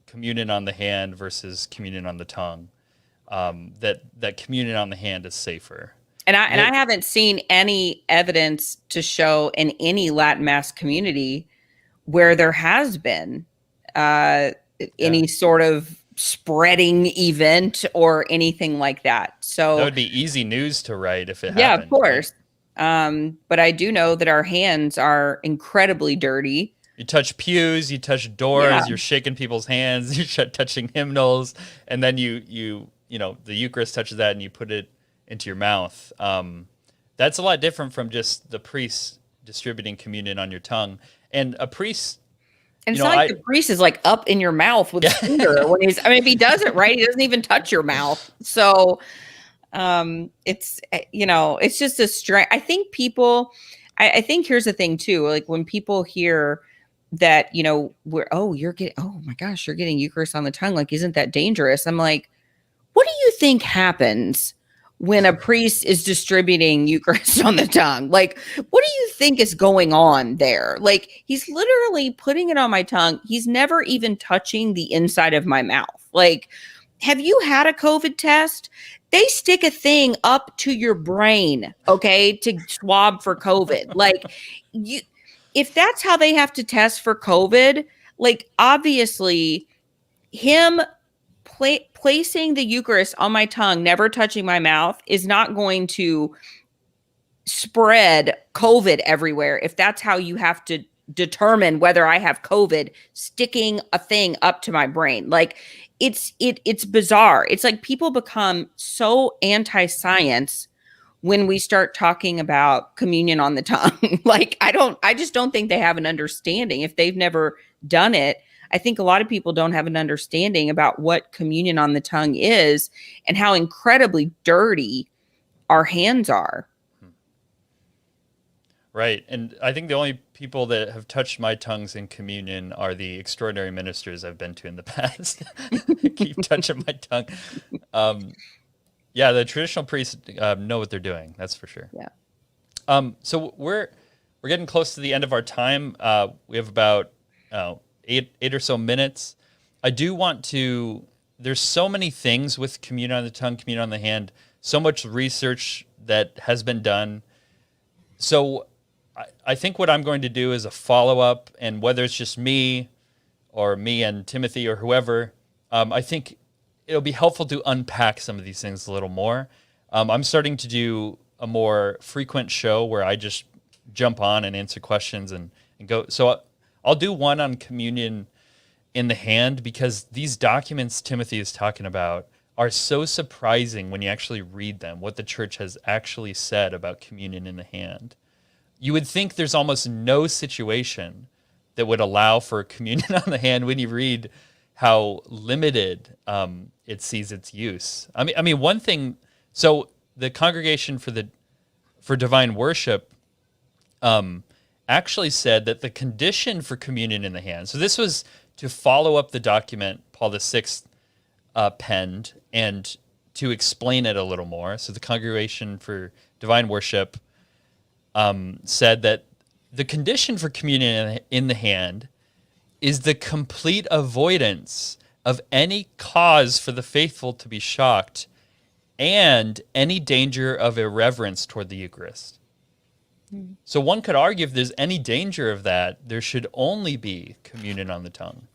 communion on the hand versus communion on the tongue. That communion on the hand is safer. And I haven't seen any evidence to show in any Latin Mass community where there has been any sort of spreading event or anything like that. So that would be easy news to write if it happened. Yeah, of course. Right? But I do know that our hands are incredibly dirty. You touch pews, you touch doors, you're shaking people's hands, you're touching hymnals, and then the Eucharist touches that and you put it into your mouth. That's a lot different from just the priest distributing communion on your tongue. And a priest, and it's not like the priest is like up in your mouth with his finger when if he does it right, he doesn't even touch your mouth. So it's just a strange. I think here's the thing too, like when people hear that, you're getting, oh my gosh, you're getting Eucharist on the tongue. Like, isn't that dangerous? I'm like, what do you think happens when a priest is distributing Eucharist on the tongue? Like, what do you think is going on there? Like, he's literally putting it on my tongue. He's never even touching the inside of my mouth. Like, have you had a COVID test? They stick a thing up to your brain, okay, to swab for COVID. Like, if that's how they have to test for COVID, like, obviously him placing the Eucharist on my tongue, never touching my mouth, is not going to spread COVID everywhere. If that's how you have to determine whether I have COVID, sticking a thing up to my brain. Like, it's bizarre. It's like people become so anti-science when we start talking about communion on the tongue. Like, I just don't think they have an understanding. If they've never done it, I think a lot of people don't have an understanding about what communion on the tongue is and how incredibly dirty our hands are. Right. And I think the only people that have touched my tongues in communion are the extraordinary ministers I've been to in the past. Keep touching my tongue. Yeah, the traditional priests know what they're doing. That's for sure. Yeah. So we're getting close to the end of our time. We have about eight or so minutes. I do want to. There's so many things with communion on the tongue, communion on the hand. So much research that has been done. So I think what I'm going to do is a follow-up, and whether it's just me or me and Timothy or whoever, I think it'll be helpful to unpack some of these things a little more. I'm starting to do a more frequent show where I just jump on and answer questions and go. So I'll do one on communion in the hand, because these documents Timothy is talking about are so surprising when you actually read them, what the church has actually said about communion in the hand. You would think there's almost no situation that would allow for communion on the hand when you read how limited it sees its use. I mean, one thing. So the Congregation for Divine Worship actually said that the condition for communion in the hand. So this was to follow up the document Paul VI penned and to explain it a little more. So the Congregation for Divine Worship said that the condition for communion in the hand is the complete avoidance of any cause for the faithful to be shocked and any danger of irreverence toward the Eucharist. So one could argue if there's any danger of that, there should only be communion on the tongue.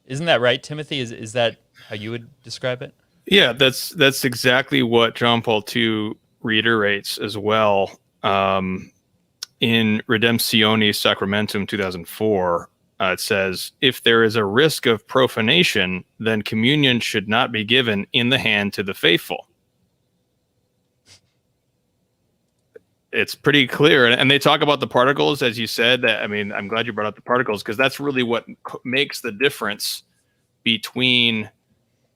Isn't that right, Timothy? Is that how you would describe it? Yeah, that's exactly what John Paul II reiterates as well. In Redemptionis Sacramentum 2004, it says, if there is a risk of profanation, then communion should not be given in the hand to the faithful. It's pretty clear. And they talk about the particles, as you said. I mean, I'm glad you brought up the particles, because that's really what makes the difference between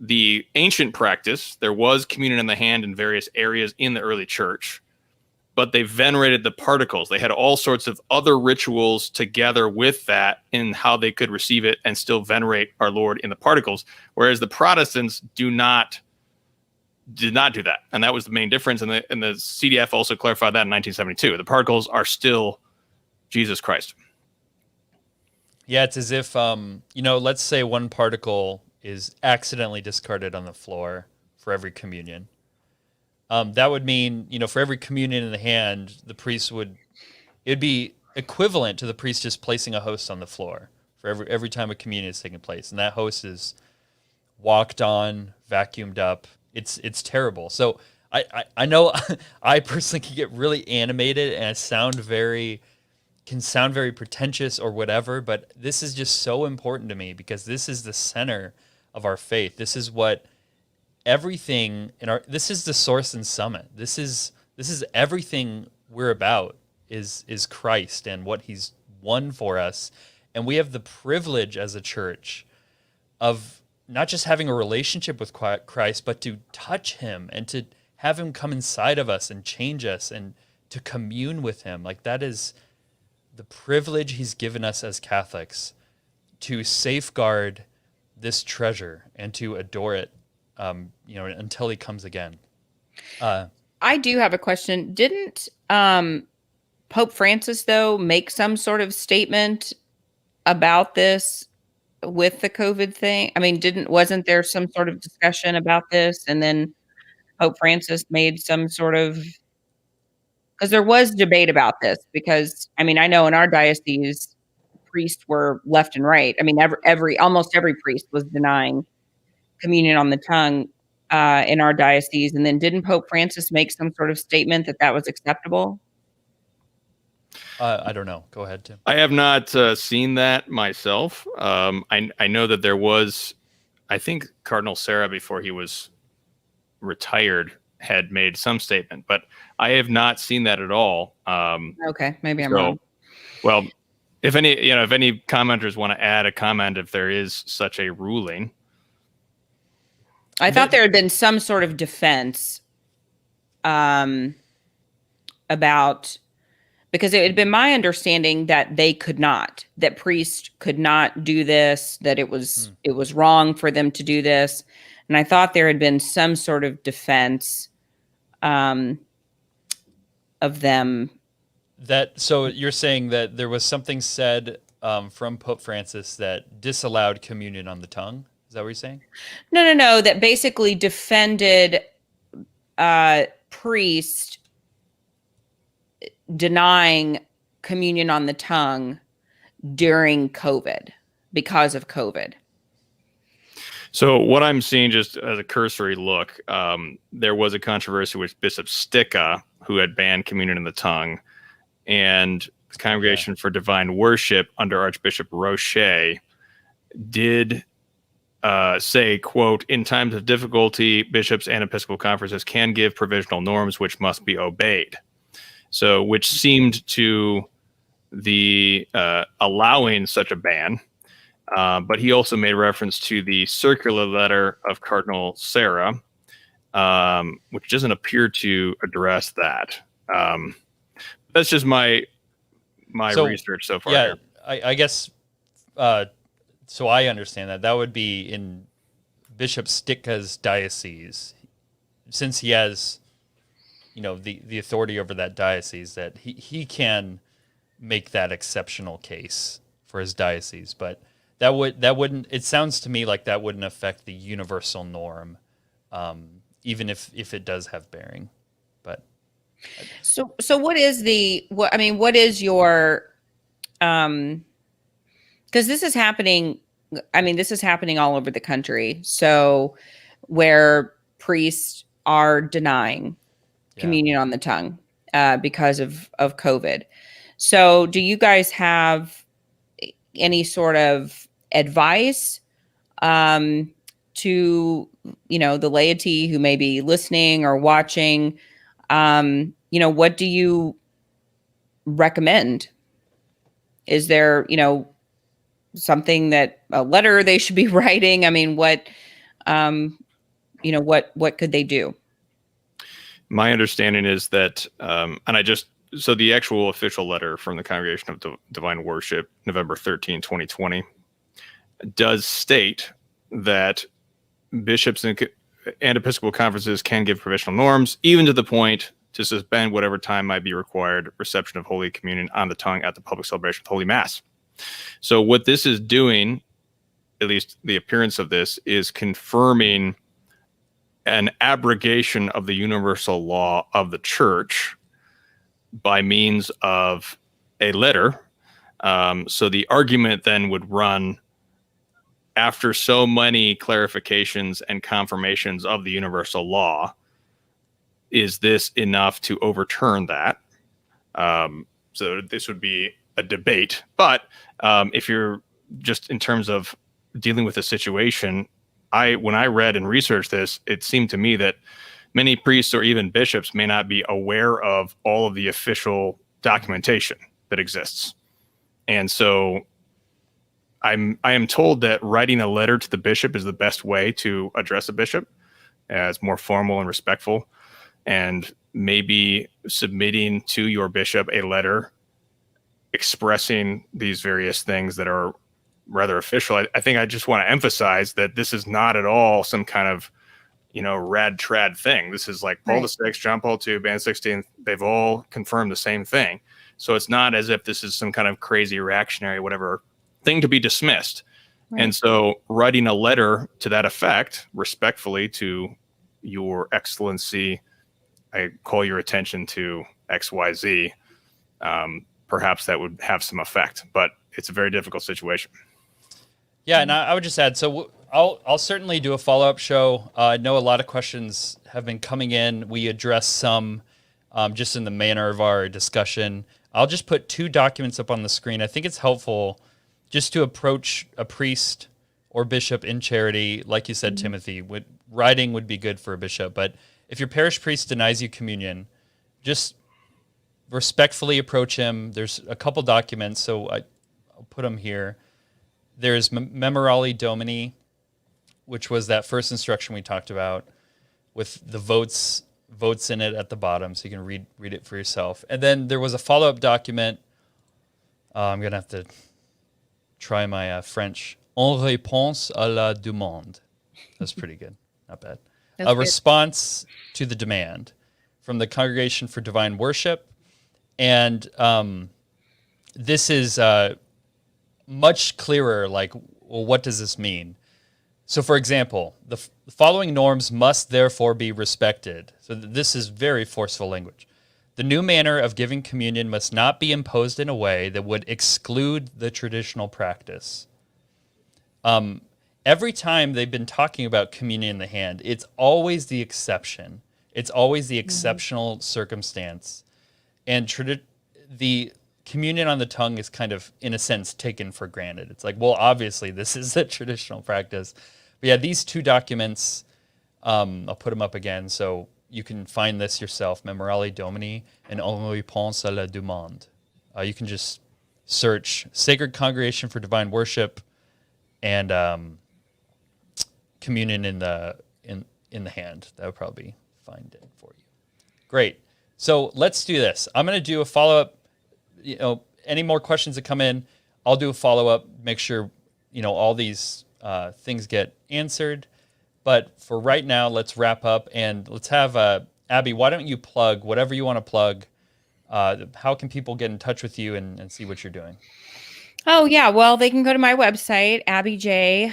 the ancient practice. There was communion in the hand in various areas in the early church, but they venerated the particles. They had all sorts of other rituals together with that in how they could receive it and still venerate our Lord in the particles, whereas the Protestants did not do that. And that was the main difference. And the CDF also clarified that in 1972. The particles are still Jesus Christ. Yeah, it's as if, let's say one particle is accidentally discarded on the floor for every communion. That would mean, for every communion in the hand, the priest it'd be equivalent to the priest just placing a host on the floor for every time a communion is taking place. And that host is walked on, vacuumed up. It's terrible. So I know I personally can get really animated and can sound very pretentious or whatever, but this is just so important to me, because this is the center of our faith. This is what everything this is the source and summit. This is everything we're about is Christ and what he's won for us. And we have the privilege as a church of not just having a relationship with Christ, but to touch him and to have him come inside of us and change us and to commune with him. Like, that is the privilege he's given us as Catholics to safeguard this treasure and to adore it, until he comes again. I do have a question. Didn't Pope Francis, though, make some sort of statement about this with the COVID thing? I mean, wasn't there some sort of discussion about this? And then Pope Francis made some sort of, because there was debate about this, because I mean, I know in our diocese, priests were left and right. I mean, almost every priest was denying communion on the tongue in our diocese. And then didn't Pope Francis make some sort of statement that that was acceptable? I don't know. Go ahead, Tim. I have not seen that myself. I know that there was, I think Cardinal Sarah, before he was retired, had made some statement, but I have not seen that at all. Okay, maybe I'm wrong. Well, if any commenters want to add a comment, if there is such a ruling. I thought there had been some sort of defense about, because it had been my understanding that that priests could not do this, that it was wrong for them to do this. And I thought there had been some sort of defense of them. So you're saying that there was something said from Pope Francis that disallowed communion on the tongue? Is that what you're saying? No. That basically defended priests denying communion on the tongue during COVID, because of COVID. So what I'm seeing, just as a cursory look, there was a controversy with Bishop Sticca, who had banned communion in the tongue, and the Congregation for Divine Worship under Archbishop Roche did say, quote, "In times of difficulty, bishops and episcopal conferences can give provisional norms which must be obeyed." So, which seemed to the allowing such a ban. But he also made reference to the circular letter of Cardinal Sarah, which doesn't appear to address that. That's just my research so far. Yeah, I guess. So I understand that would be in Bishop Sticca's diocese, since he has, the authority over that diocese, that he can make that exceptional case for his diocese, but that wouldn't. It sounds to me like that wouldn't affect the universal norm, even if it does have bearing. But so what is what is your because this is happening. I mean, this is happening all over the country. So where priests are denying communion on the tongue because of COVID. So do you guys have any sort of advice to, the laity who may be listening or watching? What do you recommend? Is there, something that a letter they should be writing? I mean, what could they do? My understanding is that, so the actual official letter from the Congregation of Divine Worship, November 13, 2020, does state that bishops and episcopal conferences can give provisional norms, even to the point to suspend whatever time might be required reception of Holy Communion on the tongue at the public celebration of Holy Mass. So what this is doing, at least the appearance of this, is confirming an abrogation of the universal law of the Church by means of a letter. So the argument then would run, after so many clarifications and confirmations of the universal law, is this enough to overturn that? So this would be a debate. But if you're just in terms of dealing with a situation, when I read and researched this, it seemed to me that many priests or even bishops may not be aware of all of the official documentation that exists. And so I am told that writing a letter to the bishop is the best way to address a bishop, as more formal and respectful, and maybe submitting to your bishop a letter expressing these various things that are rather official, I think I just want to emphasize that this is not at all some kind of, rad trad thing. This is like Paul VI, John Paul II, Benedict XVI. They've all confirmed the same thing. So it's not as if this is some kind of crazy reactionary, whatever thing to be dismissed. Right. And so writing a letter to that effect, respectfully to Your Excellency, I call your attention to XYZ. Perhaps that would have some effect, but it's a very difficult situation. Yeah, and I would just add, so I'll certainly do a follow-up show. I know a lot of questions have been coming in. We address some just in the manner of our discussion. I'll just put 2 documents up on the screen. I think it's helpful just to approach a priest or bishop in charity. Like you said, Timothy, writing would be good for a bishop, but if your parish priest denies you communion, just respectfully approach him. There's a couple documents, so I'll put them here. There's Memorare Domini, which was that first instruction we talked about, with the votes in it at the bottom, so you can read it for yourself. And then there was a follow-up document. I'm going to have to try my French. En réponse à la demande. That's pretty good. Not bad. A response to the demand from the Congregation for Divine Worship. And this is much clearer, like, well, what does this mean? So, for example, the following norms must therefore be respected. So this is very forceful language. The new manner of giving communion must not be imposed in a way that would exclude the traditional practice. Every time they've been talking about communion in the hand, it's always the exception. It's always the exceptional circumstance. And the communion on the tongue is kind of, in a sense, taken for granted. It's like, well, obviously, this is the traditional practice. But yeah, these 2 documents, I'll put them up again so you can find this yourself, Memorare Domini and En réponse à la demande. You can just search Sacred Congregation for Divine Worship and communion in the hand. That would probably find it for you. Great. So let's do this. I'm going to do a follow-up. Any more questions that come in, I'll do a follow-up, make sure, all these things get answered. But for right now, let's wrap up and let's have, Abby, why don't you plug whatever you want to plug? How can people get in touch with you and see what you're doing? Oh, yeah. Well, they can go to my website, abbyj.com,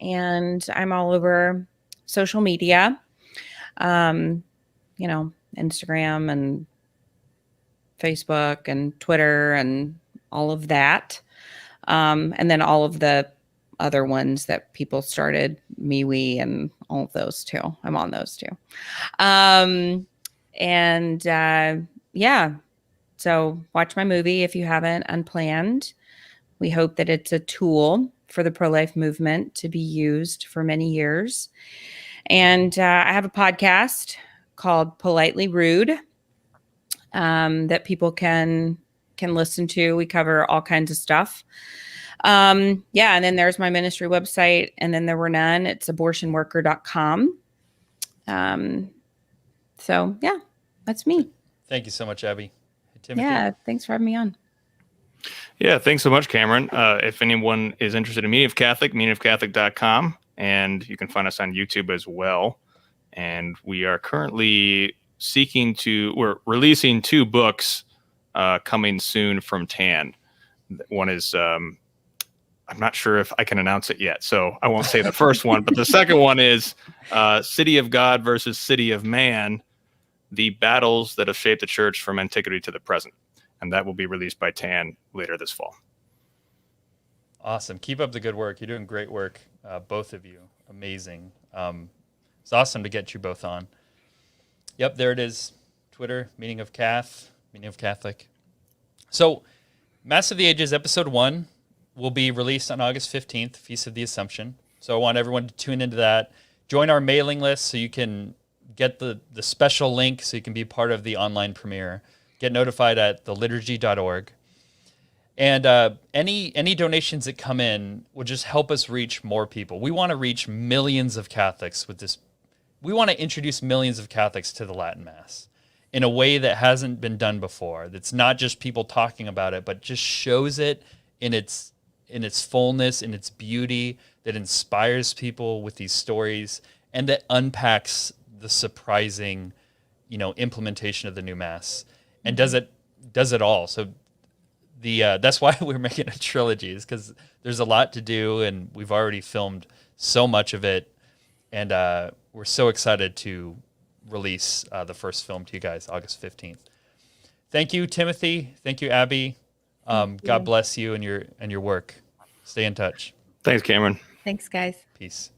and I'm all over social media, Instagram and Facebook and Twitter and all of that. And then all of the other ones that people started, MeWe and all of those too. I'm on those too. Yeah. So watch my movie if you haven't, Unplanned. We hope that it's a tool for the pro-life movement to be used for many years. And I have a podcast called Politely Rude that people can listen to. We cover all kinds of stuff. And then there's my ministry website, and then there were none. It's abortionworker.com. So yeah, that's me. Thank you so much, Abby. Hey, Timothy. Yeah, thanks for having me on. Yeah, thanks so much, Cameron. If anyone is interested in Meaning of Catholic, meaningofcatholic.com, and you can find us on YouTube as well. And we are currently we're releasing 2 books coming soon from TAN. One is, I'm not sure if I can announce it yet, so I won't say the first one, but the second one is City of God versus City of Man, the battles that have shaped the church from antiquity to the present. And that will be released by TAN later this fall. Awesome. Keep up the good work. You're doing great work, both of you. Amazing. It's awesome to get you both on. Yep, there it is. Twitter, Meaning of Catholic. So, Mass of the Ages, Episode 1, will be released on August 15th, Feast of the Assumption. So I want everyone to tune into that. Join our mailing list so you can get the special link so you can be part of the online premiere. Get notified at theliturgy.org. And any donations that come in will just help us reach more people. We want to reach millions of Catholics with this. We want to introduce millions of Catholics to the Latin Mass. in a way that hasn't been done before. That's not just people talking about it, but just shows it in its fullness, in its beauty, that inspires people with these stories, and that unpacks the surprising, implementation of the new mass, and does it all. So that's why we're making a trilogy, is because there's a lot to do, and we've already filmed so much of it, and we're so excited to release the first film to you guys August 15th. Thank you, Timothy. Thank you, Abby. God bless you and your work. Stay in touch. Thanks, Cameron. Thanks, guys. Peace.